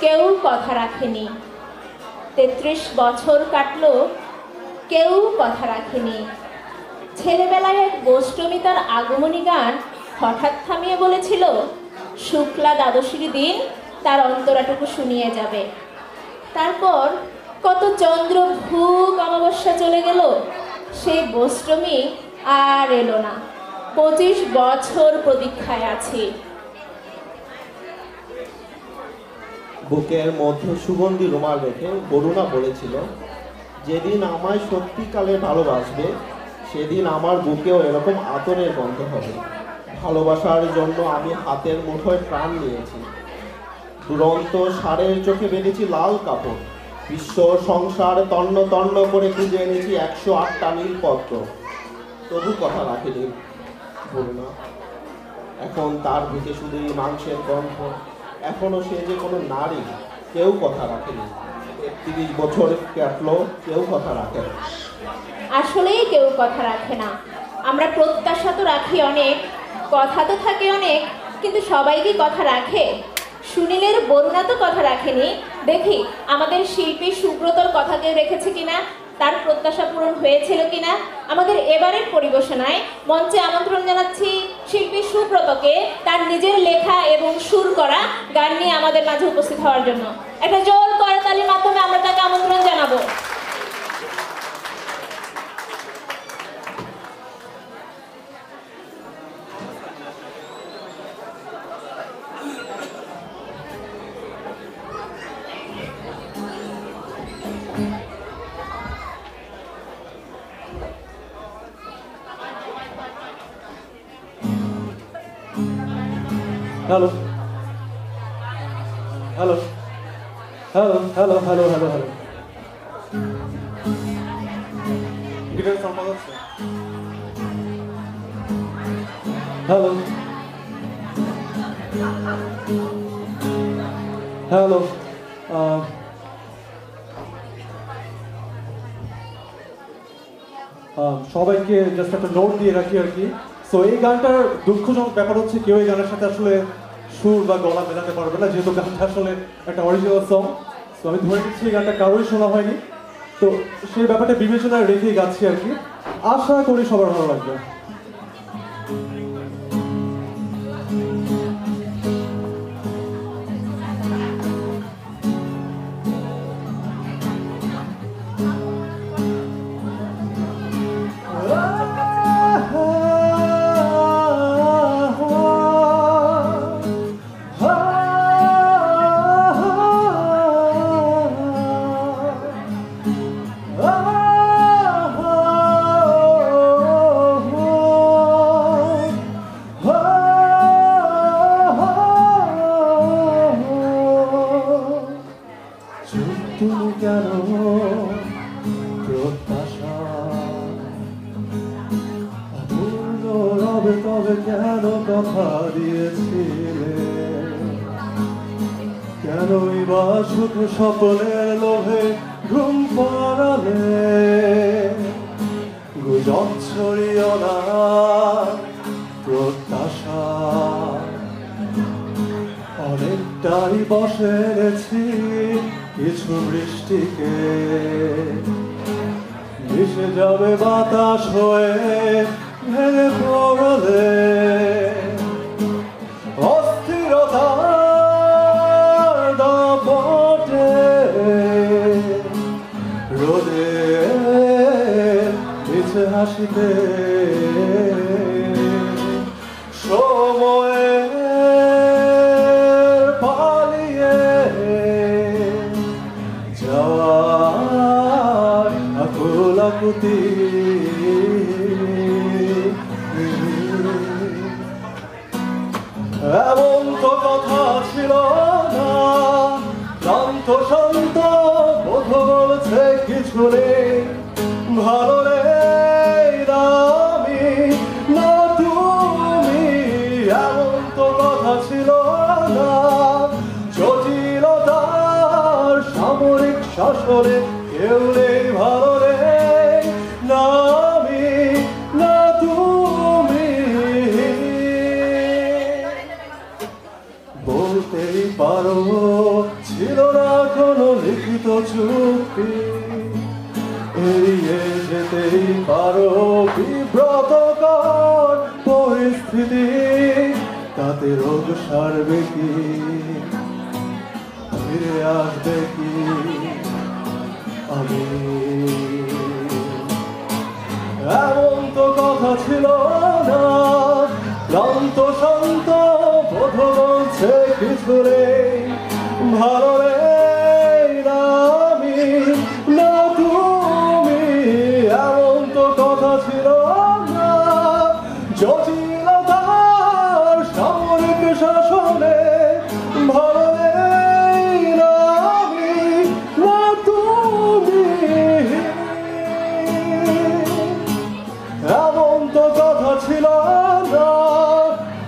কেউ কথা রাখেনি। 33 বছর কাটলো, কেউ কথা রাখেনি। ছেলেবেলায় এক গোষ্ঠী তার আগমনী গান হঠাৎ থামিয়ে বলেছিল, শুক্লা দ্বাদশীর দিন তার অন্তরাটুকু শুনিয়ে যাবে। তারপর কত চন্দ্র ভূপ অমাবস্যা চলে গেল, সেই গোষ্ঠী আর এলো না। 25 বছর প্রতীক্ষায় আছি। বুকের মধ্যে সুগন্ধি রুমাল রেখে বরুণা বলেছিল, যেদিন আমায় সত্যিকালে ভালোবাসবে সেদিন আমার বুকেও এরকম আতরের গন্ধ হবে। ভালোবাসার জন্য আমি হাতের মুঠোয় প্রাণ নিয়েছি। দুরন্ত ষাঁড়ের চোখে বেঁধেছি লাল কাপড়। বিশ্ব সংসার তন্ন তন্ন করে খুঁজে এনেছি 108টা নীলপত্র। তবু কথা রাখেনি বরুণা। এখন তার বুকে শুধুই মাংসের গন্ধ। এখনো সে যে কোনো নারী, কেউ কথা রাখেনি। 31 বছর কাটলো, কেউ কথা রাখে না। আসলেই কেউ কথা রাখে না। আমরা প্রত্যাশা তো রাখি অনেক, কথা তো থাকে অনেক, কিন্তু সবাই কি কথা রাখে? সুনীলের বরুণা তো কথা রাখেনি। দেখি আমাদের শিল্পী সুব্রতর কথা কেউ রেখেছে কিনা, তার প্রত্যাশা পূরণ হয়েছিল কিনা। আমাদের এবারের পরিবেশনায় মঞ্চে আমন্ত্রণ জানাচ্ছি শিল্পী সুব্রতকে তার নিজের লেখা এবং সুর করা গান নিয়ে আমাদের মাঝে উপস্থিত হওয়ার জন্য। একটা জোর করতালির মাধ্যমে আমরা তাকে আমন্ত্রণ জানাবো। Hello. Hello. Hello. Hello. Hello. Hello. Hello. Guitar sound পাচ্ছে? Hello. Hello. সবাইকে জাস্ট একটা নোট দিয়ে রাখি আর কি। সো এই গানটার দুঃখজনক ব্যাপার হচ্ছে কেউ এই গানের সাথে আসলে সুর বা গলা মেলাতে পারবে না, যেহেতু গানটা আসলে একটা অরিজিনাল সং। তো আমি ধরে নিচ্ছি এই গানটা কারোই শোনা হয়নি, তো সেই ব্যাপারটা বিবেচনায় রেখেই গাচ্ছি আর কি। আশা করি সবার ভালো লাগবে। তবে কেন কথা দিয়েছিলে, কেনই বা শুধু স্বপ্নের লোভে ঘুম পড়ালে, গুজব ছড়িও না প্রত্যাশা, অনেকটাই বসে এনেছি কিছু বৃষ্টিকে, মিশে যাবে বাতাস হয়ে ভেঙে পড়লে, অস্থিরতার দাপটে রোদে মিছে হাসিতে সময়ে পালিয়ে যায় আকুল আকুতি। এমন তো কথা ছিল না, শান্ত শান্ত বোধ বলছে কিছু নেই, ভালো নেই দামি না তুমি, এমন তো কথা ছিল না, জটিলতার সামরিক শাসনে কেউ নেই, ভালো নেই না আমি না তুমি, বলতেই পারো ছিল না কোনো লিখিত চুক্তি, এড়িয়ে যেতেই পারো বিব্রতকর পরিস্থিতি, তাতে রোগ সারবে কি, ফিরে আসবে কি আমি? এমন তো কথা ছিল না, ক্লান্ত শান্ত বোধ বলছে কিছু নেই, ভালো নেই না আমি না তুমি। এমন তো কথা ছিল না, জটিলতার সামরিক শাসনে, ভালো নেই না আমি না তুমি। এমন তো কথা ছিল না,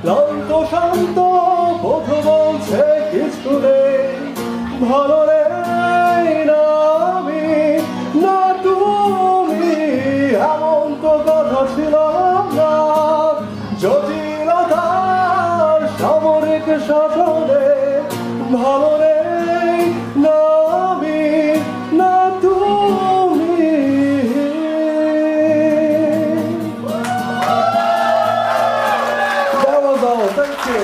ক্লান্ত শান্ত বোধ বলছে কিছু নেই, ভালো নেই না আমি না তুমি। এমন তো কথা ছিল না, জটিলতার সামরিক শাসনে, ভালো নেই না আমি না তুমি। That was all. Thank you.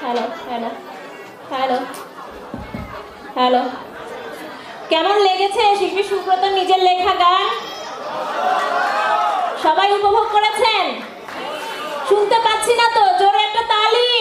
Hello hello hello hello, কেমন লেগেছে শিল্পী সুব্রত নিজের লেখা গান? সবাই উপভোগ করেছেন? শুনতে পাচ্ছি না তো, জোরে একটা তালি।